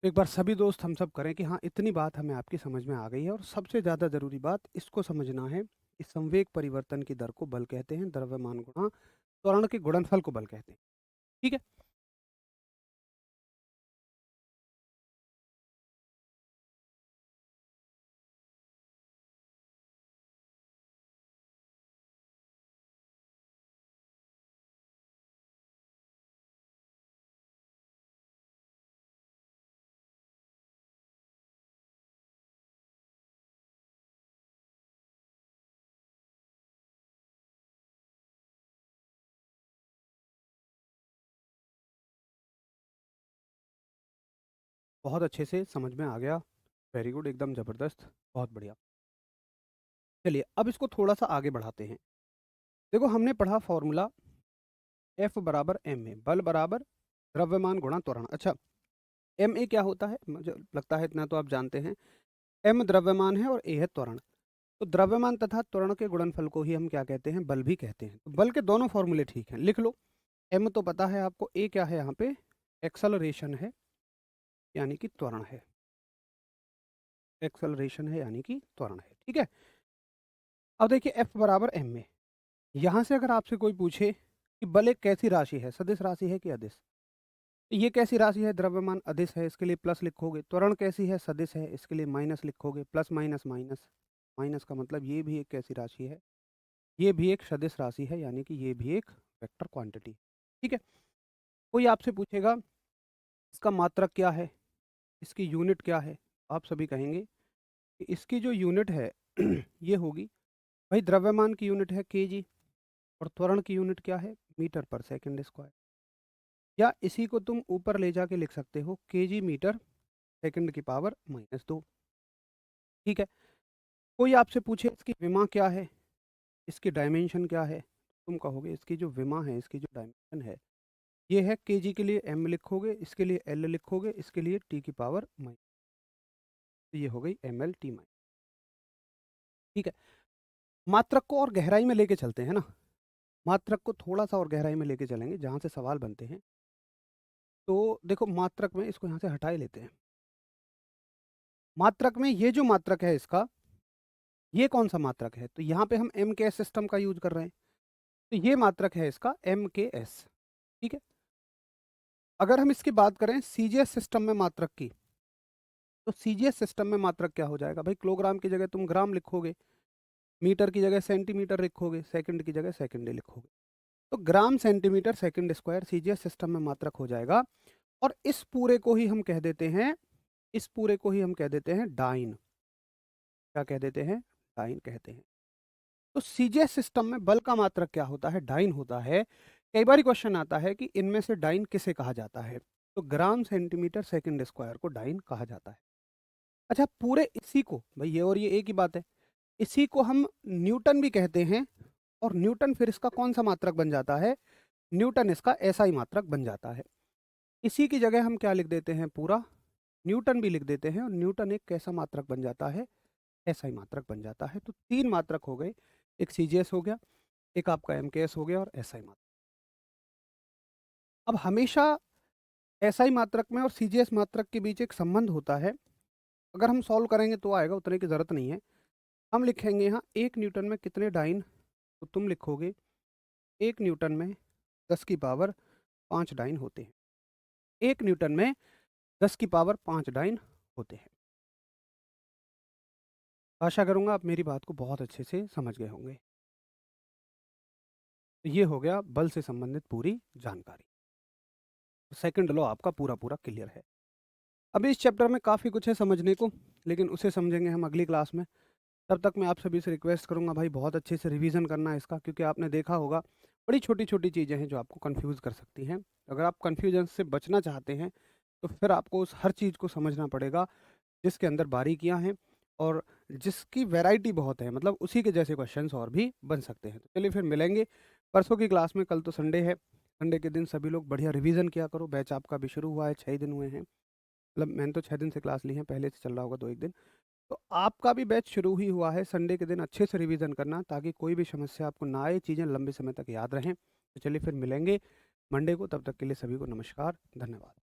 तो एक बार सभी दोस्त हम सब करें कि हाँ इतनी बात हमें आपकी समझ में आ गई है। और सबसे ज़्यादा ज़रूरी बात इसको समझना है, इस संवेग परिवर्तन की दर को बल कहते हैं, द्रव्यमान गुणा त्वरण के गुणनफल को बल कहते हैं। ठीक है। बहुत अच्छे से समझ में आ गया, वेरी गुड, एकदम ज़बरदस्त, बहुत बढ़िया। चलिए अब इसको थोड़ा सा आगे बढ़ाते हैं। देखो हमने पढ़ा फॉर्मूला F बराबर m ए, बल बराबर द्रव्यमान गुणा त्वरण। अच्छा, m ए क्या होता है, मुझे लगता है इतना तो आप जानते हैं। m द्रव्यमान है और a है त्वरण। तो द्रव्यमान तथा त्वरण के गुणनफल को ही हम क्या कहते हैं? बल भी कहते हैं। तो बल के दोनों फॉर्मूले ठीक हैं, लिख लो। m तो पता है आपको, a क्या है यहाँ पे? एक्सेलरेशन है, यानी कि त्वरण है। एक्सेलरेशन है यानी कि त्वरण है, ठीक है। अब देखिए F बराबर m में, यहाँ से अगर आपसे कोई पूछे कि बल एक कैसी राशि है, सदिश राशि है कि अदिश? ये कैसी राशि है? द्रव्यमान अदिश है, इसके लिए प्लस लिखोगे। त्वरण कैसी है? सदिश है, इसके लिए माइनस लिखोगे। प्लस माइनस माइनस, माइनस का मतलब ये भी एक कैसी राशि है? ये भी एक सदिश राशि है, यानी कि ये भी एक वेक्टर क्वांटिटी, ठीक है। कोई आपसे पूछेगा इसका मात्रक क्या है, इसकी यूनिट क्या है? आप सभी कहेंगे कि इसकी जो यूनिट है ये होगी, भाई द्रव्यमान की यूनिट है केजी और त्वरण की यूनिट क्या है? मीटर पर सेकंड स्क्वायर। या इसी को तुम ऊपर ले जाके लिख सकते हो केजी मीटर सेकंड की पावर -2, ठीक है। कोई आपसे पूछे इसकी विमा क्या है, इसकी डायमेंशन क्या है, तुम कहोगे इसकी जो विमा है, इसकी जो डायमेंशन है, ये है केजी के लिए m लिखोगे, इसके लिए l लिखोगे, इसके लिए t की पावर माइनस, तो ये हो गई ml t माइनस, ठीक है। मात्रक को और गहराई में लेके चलते हैं ना, मात्रक को थोड़ा सा और गहराई में लेके चलेंगे जहाँ से सवाल बनते हैं। तो देखो मात्रक में, इसको यहाँ से हटा ही लेते हैं। मात्रक में ये जो मात्रक है इसका, ये कौन सा मात्रक है? तो यहाँ पे हम एम के एस सिस्टम का यूज कर रहे हैं, तो ये मात्रक है इसका एम के एस, ठीक है। अगर हम इसकी बात करें सीजीएस सिस्टम में मात्रक की, तो सीजीएस सिस्टम में मात्रक क्या हो जाएगा भाई? किलोग्राम की जगह तुम ग्राम लिखोगे, मीटर की जगह सेंटीमीटर लिखोगे, सेकंड की जगह सेकंड लिखोगे, तो gram centimetre second square CGS system में मात्रक हो जाएगा। और इस पूरे को ही हम कह देते हैं, इस पूरे को ही हम कह देते हैं डाइन। क्या कह देते हैं? डाइन कहते हैं। तो सीजीएस सिस्टम में बल का मात्रक क्या होता है? डाइन होता है। कई बार क्वेश्चन आता है कि इनमें से डाइन किसे कहा जाता है, तो ग्राम सेंटीमीटर सेकंड स्क्वायर को डाइन कहा जाता है। अच्छा, पूरे इसी को भाई, ये और ये एक ही बात है, इसी को हम न्यूटन भी कहते हैं। और न्यूटन फिर इसका कौन सा मात्रक बन जाता है? न्यूटन इसका एसआई मात्रक बन जाता है। इसी की जगह हम क्या लिख देते हैं? पूरा न्यूटन भी लिख देते हैं, और न्यूटन एक कैसा मात्रक बन जाता है? एसआई मात्रक बन जाता है। तो तीन मात्रक हो गए, एक सीजीएस हो गया, एक आपका एमकेएस हो गया, और एसआई मात्रक। अब हमेशा एसआई मात्रक में और सीजीएस मात्रक के बीच एक संबंध होता है, अगर हम सॉल्व करेंगे तो आएगा, उतने की ज़रूरत नहीं है। हम लिखेंगे यहाँ 1 न्यूटन में कितने डाइन, तो तुम लिखोगे 1 न्यूटन में 10 की पावर 5 डाइन होते हैं। 1 न्यूटन में 10 की पावर 5 डाइन होते हैं। आशा करूँगा आप मेरी बात को बहुत अच्छे से समझ गए होंगे। तो ये हो गया बल से संबंधित पूरी जानकारी। सेकंड लॉ आपका पूरा पूरा क्लियर है। अभी इस चैप्टर में काफ़ी कुछ है समझने को, लेकिन उसे समझेंगे हम अगली क्लास में। तब तक मैं आप सभी से रिक्वेस्ट करूंगा भाई, बहुत अच्छे से रिवीजन करना है इसका, क्योंकि आपने देखा होगा बड़ी छोटी छोटी चीज़ें हैं जो आपको कंफ्यूज कर सकती हैं। अगर आप कन्फ्यूजन से बचना चाहते हैं तो फिर आपको उस हर चीज़ को समझना पड़ेगा जिसके अंदर बारीकियां हैं और जिसकी वैरायटी बहुत है, मतलब उसी के जैसे क्वेश्चंस और भी बन सकते हैं। तो चलिए फिर मिलेंगे परसों की क्लास में। कल तो संडे है, संडे के दिन सभी लोग बढ़िया रिवीजन किया करो। बैच आपका भी शुरू हुआ है, 6 दिन हुए हैं, मतलब मैंने तो 6 दिन से क्लास ली है, पहले से चल रहा होगा 2-1 दिन। तो आपका भी बैच शुरू ही हुआ है। संडे के दिन अच्छे से रिवीजन करना, ताकि कोई भी समस्या आपको ना आए, चीज़ें लंबे समय तक याद रहें। तो चलिए फिर मिलेंगे मंडे को, तब तक के लिए सभी को नमस्कार, धन्यवाद।